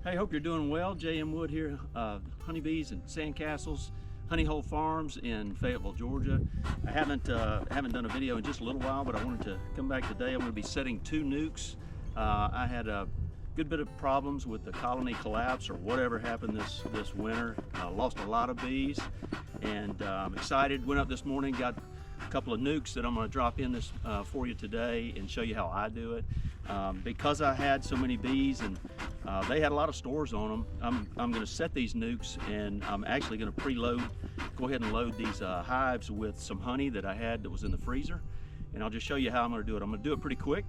Hey, hope you're doing well. J.M. Wood here, Honeybees and Sandcastles, Honey Hole Farms in Fayetteville, Georgia. I haven't done a video in just a little while, but I wanted to come back today. I'm going to be setting 2 NUCs. I had a good bit of problems with the colony collapse or whatever happened this winter. Lost a lot of bees, and I'm excited. Went up this morning, got a couple of NUCs that I'm going to drop in this for you today and show you how I do it. Because I had so many bees and they had a lot of stores on them, I'm going to set these NUCs, and I'm actually going to go ahead and load these hives with some honey that I had that was in the freezer, and I'll just show you how I'm going to do it. I'm going to do it pretty quick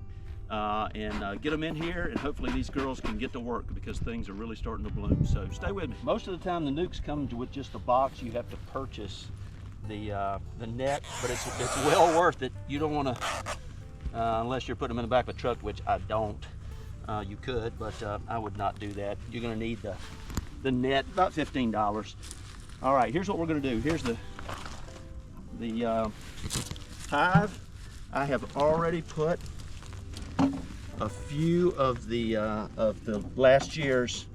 and get them in here, and hopefully these girls can get to work because things are really starting to bloom. So stay with me. Most of the time the NUCs come with just a box. You have to purchase the net, but it's well worth it. You don't want to unless you're putting them in the back of a truck, which I don't. You could, but I would not do that. You're going to need the net, about $15. All right, here's what we're going to do. Here's the hive. I have already put a few of the last year's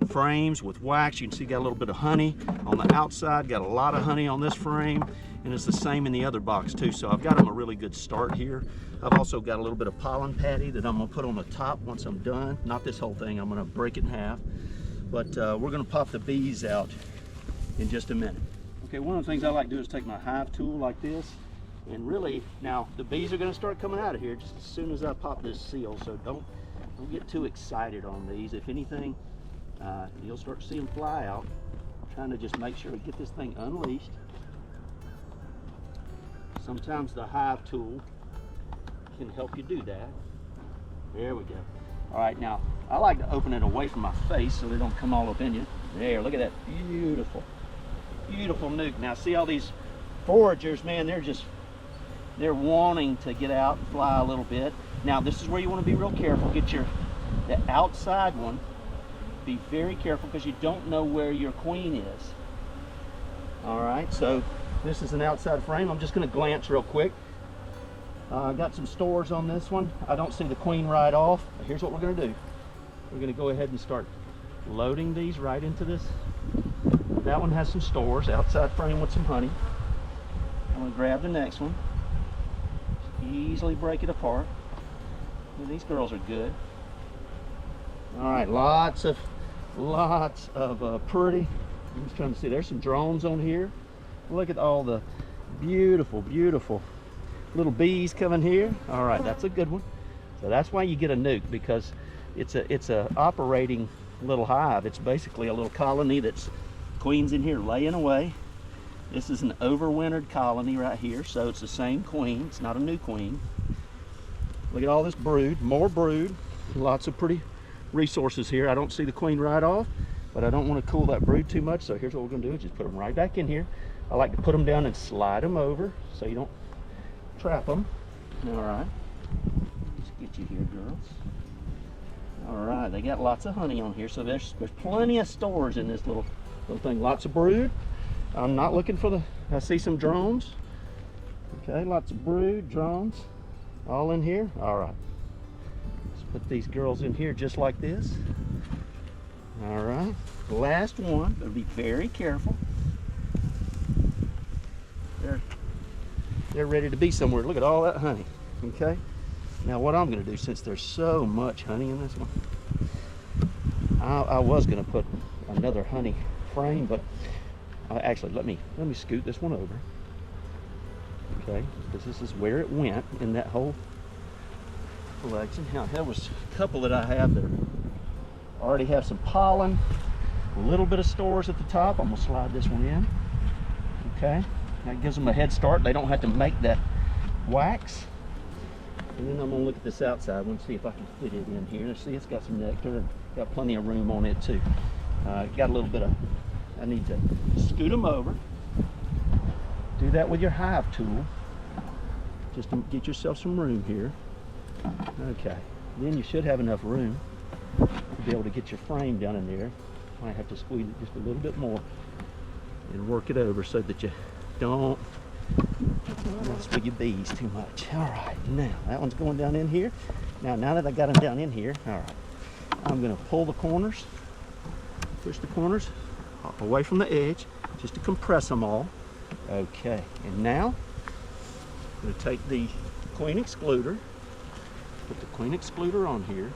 frames with wax. You can see got a little bit of honey on the outside, got a lot of honey on this frame, and it's the same in the other box too. So I've got them a really good start here. I've also got a little bit of pollen patty that I'm going to put on the top once I'm done. Not this whole thing, I'm going to break it in half. But we're going to pop the bees out in just a minute. Okay, one of the things I like to do is take my hive tool like this, and really, now the bees are going to start coming out of here just as soon as I pop this seal, so don't get too excited on these. If anything, you'll start to see them fly out. I'm trying to just make sure to get this thing unleashed. Sometimes the hive tool can help you do that. There we go. All right, now I like to open it away from my face so they don't come all up in you. There, look at that beautiful, beautiful nuke. Now see all these foragers, man, they're wanting to get out and fly a little bit. Now this is where you want to be real careful. Get the outside one. Be very careful because you don't know where your queen is. All right, so this is an outside frame. I'm just going to glance real quick. I got some stores on this one. I don't see the queen right off. But here's what we're going to do. We're going to go ahead and start loading these right into this. That one has some stores, outside frame with some honey. I'm going to grab the next one. Just easily break it apart. And these girls are good. All right, lots of pretty. I'm just trying to see. There's some drones on here. Look at all the beautiful, beautiful little bees coming here. All right, that's a good one. So that's why you get a nuke, because it's a operating little hive. It's basically a little colony that's queens in here laying away. This is an overwintered colony right here, so it's the same queen. It's not a new queen. Look at all this brood, more brood, lots of pretty resources here. I don't see the queen right off, but I don't want to cool that brood too much, so here's what we're going to do is just put them right back in here. I like to put them down and slide them over so you don't trap them. All right, let's get you here, girls. All right, they got lots of honey on here, so there's plenty of stores in this little thing. Lots of brood. I'm not looking for I see some drones. Okay, lots of brood, drones, all in here. All right, let's put these girls in here just like this. All right, last one. Gotta be very careful. They're ready to be somewhere. Look at all that honey. Okay, now what I'm going to do, since there's so much honey in this one, I was going to put another honey frame, but actually let me scoot this one over. Okay, because this is where it went in that whole collection. Now there was a couple that I have that already have some pollen, a little bit of stores at the top. I'm going to slide this one in. Okay, that gives them a head start. They don't have to make that wax. And then I'm going to look at this outside one, see if I can fit it in here. See, it's got some nectar and got plenty of room on it too. Got a little bit of, I need to scoot them over. Do that with your hive tool, just to get yourself some room here. Okay, then you should have enough room to be able to get your frame down in there. Might have to squeeze it just a little bit more and work it over so that you don't mess with your bees too much. All right, now that one's going down in here. Now that I got them down in here, all right, I'm going to pull the corners, push the corners away from the edge, just to compress them all. Okay, and now I'm going to take the queen excluder, put the queen excluder on here.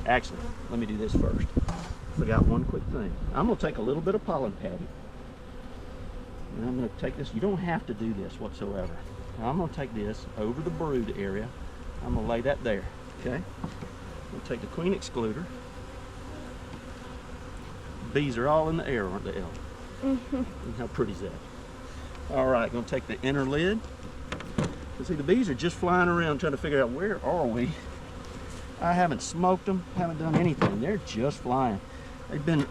Actually, let me do this first. Forgot one quick thing. I'm going to take a little bit of pollen patty, and I'm going to take this. You don't have to do this whatsoever. Now, I'm going to take this over the brood area. I'm going to lay that there, okay? I'm going to take the queen excluder. Bees are all in the air, aren't they, Ella? Mm-hmm. How pretty is that? All right, going to take the inner lid. You see, the bees are just flying around trying to figure out where are we. I haven't smoked them, haven't done anything. They're just flying. They've been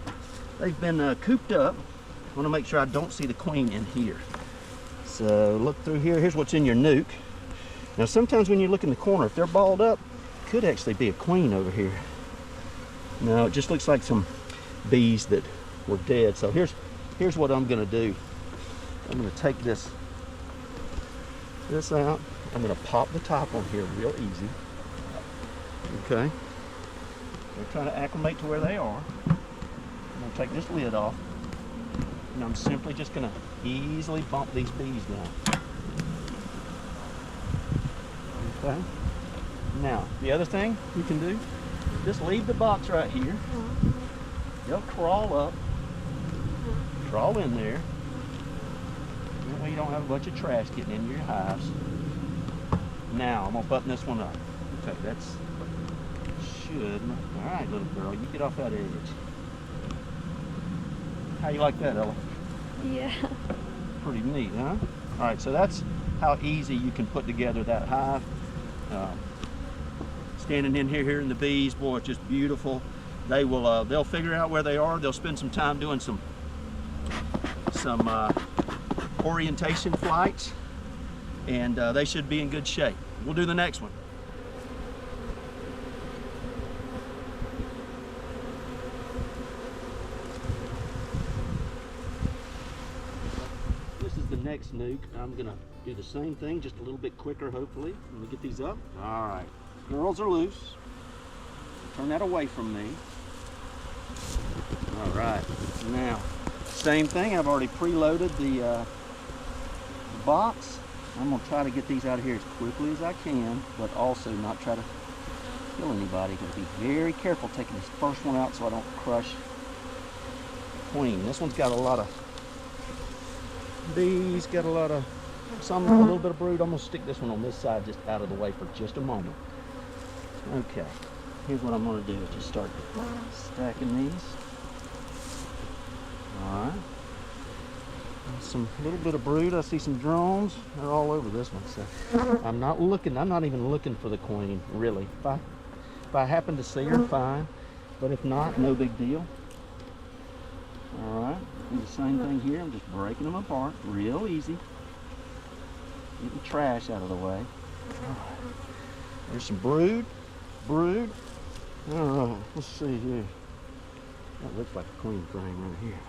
cooped up. I want to make sure I don't see the queen in here. So look through here. Here's what's in your nuke. Now sometimes when you look in the corner, if they're balled up, could actually be a queen over here. No, it just looks like some bees that were dead. So here's what I'm going to do. I'm going to take this out. I'm going to pop the top on here real easy. Okay. They're trying to acclimate to where they are. I'm going to take this lid off, and I'm simply just going to easily bump these bees down. Okay. Now, the other thing you can do, just leave the box right here. They'll crawl up, crawl in there. That way you don't have a bunch of trash getting into your hives. Now, I'm going to button this one up. Okay, that's should. All right, little girl, you get off that edge. How you like that, Ella? Yeah. Pretty neat, huh? All right, so that's how easy you can put together that hive. Standing in here in the bees, boy, it's just beautiful. They will, they'll figure out where they are. They'll spend some time doing some orientation flights, and they should be in good shape. We'll do the next one. This is the next nuke. I'm gonna do the same thing, just a little bit quicker, hopefully. Let me get these up. All right, girls are loose. Turn that away from me. All right, now, same thing. I've already preloaded the box. I'm gonna try to get these out of here as quickly as I can, but also not try to kill anybody. Gonna be very careful taking this first one out so I don't crush the queen. This one's got a lot of bees, got a lot of a little bit of brood. I'm gonna stick this one on this side just out of the way for just a moment. Okay, here's what I'm gonna do is just start stacking these. All right. Some little bit of brood. I see some drones. They're all over this one. So I'm not even looking for the queen, really. If I happen to see her, fine. But if not, no big deal. All right. Do the same thing here. I'm just breaking them apart, real easy. Getting trash out of the way. All right. There's some brood. Oh, let's see here. That looks like a queen frame right here.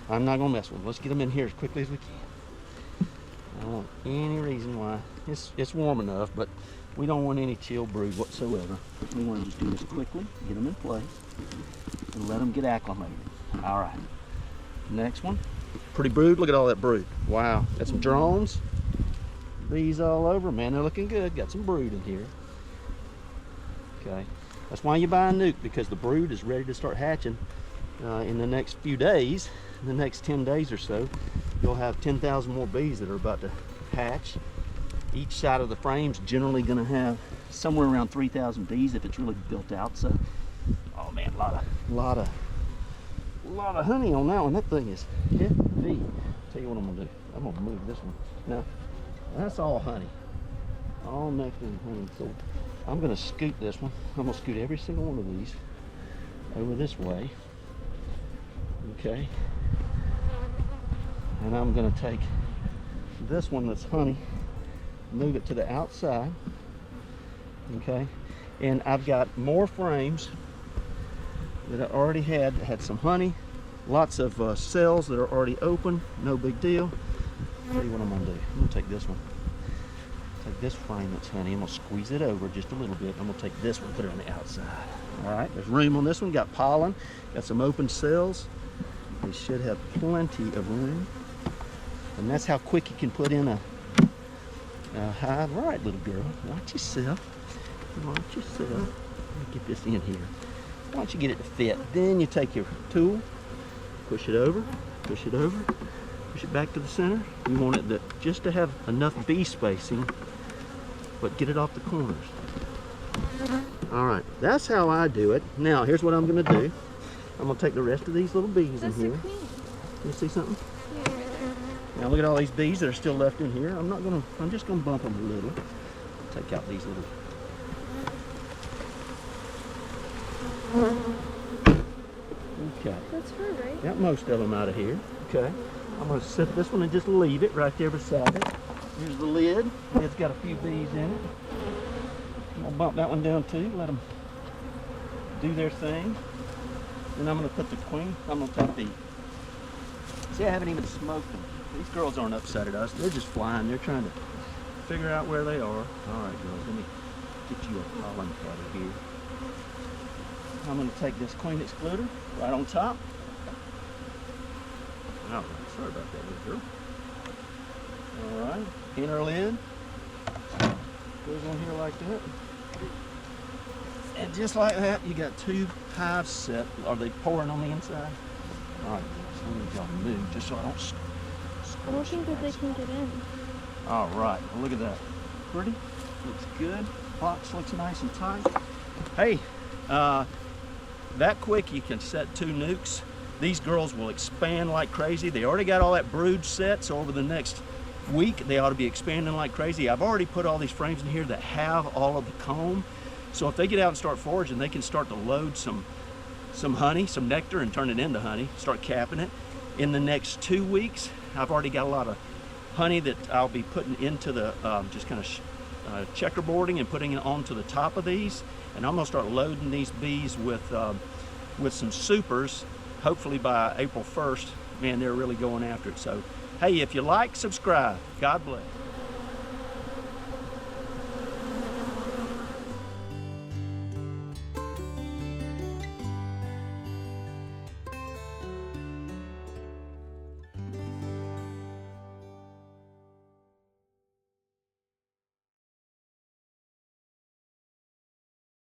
I'm not gonna mess with them. Let's get them in here as quickly as we can. I don't want any reason why. It's warm enough, but we don't want any chill brood whatsoever. We want to just do this quickly, get them in place, and let them get acclimated. All right. Next one. Pretty brood. Look at all that brood. Wow. Got some drones. Bees all over. Man, they're looking good. Got some brood in here. Okay. That's why you buy a nuke, because the brood is ready to start hatching in the next few days. In the next 10 days or so, you'll have 10,000 more bees that are about to hatch. Each side of the frame's generally going to have somewhere around 3,000 bees if it's really built out. So, oh man, a lot of honey on that one. That thing is heavy. Tell you what I'm gonna do. I'm gonna move this one. Now, that's all honey, all nectar and honey. So I'm gonna scoot this one. I'm gonna scoot every single one of these over this way. Okay. And I'm going to take this one that's honey, move it to the outside. Okay. And I've got more frames that I already had some honey, lots of cells that are already open, no big deal. Tell you what I'm going to do. I'm going to take this one, Take this frame that's honey, I'm gonna squeeze it over just a little bit. I'm gonna take this one, put it on the outside. All right, there's room on this one, got pollen, got some open cells. They should have plenty of room. And that's how quick you can put in a hive. All right, little girl, watch yourself. Watch yourself. Let me get this in here. Once you get it to fit, then you take your tool, push it over, push it over, push it back to the center. You want it just to have enough bee spacing, but get it off the corners. All right, that's how I do it. Now, here's what I'm gonna do. I'm gonna take the rest of these little bees in here. You see something? Yeah, right there. Now look at all these bees that are still left in here. I'm just gonna bump them a little. Take out these little. Okay. That's her, right? Got most of them out of here. Okay. I'm gonna set this one and just leave it right there beside it. Here's the lid. It's got a few bees in it. I'm gonna bump that one down too. Let them do their thing. Then I'm gonna put the queen. I'm gonna take the. See, I haven't even smoked them. These girls aren't upset at us. They're just flying. They're trying to figure out where they are. All right, girls. Let me get you a pollen cutter here. I'm going to take this queen excluder right on top. All right, sorry about that, little girl. All right, inner lid goes on here like that. And just like that, you got 2 hives set. Are they pouring on the inside? All right, so let me y'all move just so I don't I don't think that they can get in. All right, well, look at that. Pretty, looks good. Box looks nice and tight. Hey, that quick you can set 2 NUCs. These girls will expand like crazy. They already got all that brood set, so over the next week they ought to be expanding like crazy. I've already put all these frames in here that have all of the comb, so if they get out and start foraging, they can start to load some honey, some nectar, and turn it into honey, start capping it. In the next 2 weeks, I've already got a lot of honey that I'll be putting into the just kind of checkerboarding and putting it onto the top of these. And I'm gonna start loading these bees with some supers. Hopefully by April 1st, man, they're really going after it. So, hey, if you like, subscribe. God bless.